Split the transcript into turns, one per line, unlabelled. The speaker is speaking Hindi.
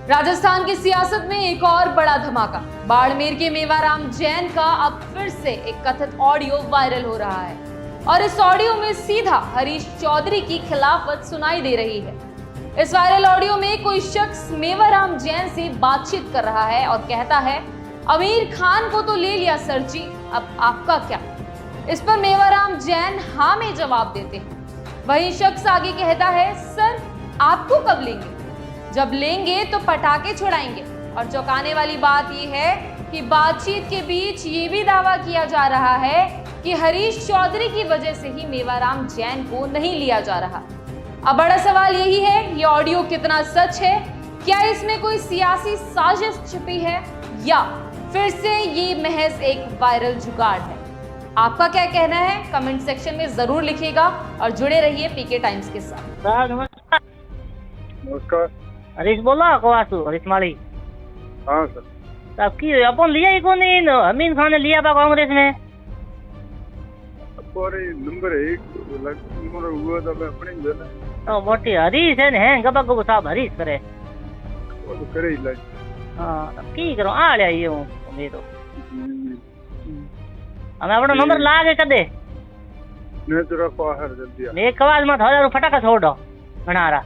राजस्थान की सियासत में एक और बड़ा धमाका। बाड़मेर के मेवाराम जैन का अब फिर से एक कथित ऑडियो वायरल हो रहा है और इस ऑडियो में सीधा हरीश चौधरी की खिलाफत सुनाई दे रही है। इस वायरल ऑडियो में कोई शख्स मेवाराम जैन से बातचीत कर रहा है और कहता है, आमिर खान को तो ले लिया सर जी, अब आपका क्या। इस पर मेवाराम जैन हाँ में जवाब देते हैं। वही शख्स आगे कहता है, सर आपको कब लेंगे, जब लेंगे तो पटाखे छुड़ाएंगे। और चौंकाने वाली बात यह है कि बातचीत के बीच ये भी दावा किया जा रहा है कि हरीश चौधरी की वजह से ही मेवाराम जैन को नहीं लिया जा रहा। अब बड़ा सवाल यही है, ये ऑडियो कितना सच है, क्या इसमें कोई सियासी साजिश छिपी है या फिर से ये महज एक वायरल जुगाड़ है। आपका क्या कहना है, कमेंट सेक्शन में जरूर लिखिएगा और जुड़े रहिए पीके टाइम्स के साथ।
नमस्कार।
नमस्कार।
हरीश बोला कोवासु हरीश माली।
हाँ सर।
तब की अपन लिया ही कौन इन अमीन खान ने लिया था कांग्रेस में।
अरे नंबर 1 नंबर हुआ था मैं अपने ही ना।
तो मोटी हरीश है ने गबा गबो साहब हरीश करे।
वो तो करे ही लाइ।
हां तब की करो आ ले ये हूं मैं तो। हमें अपना नंबर ला के कदे
ने तेरा बाहर जल्दी आ।
एक आवाज में थोड़ा फटाका छोड़ दो बनारा।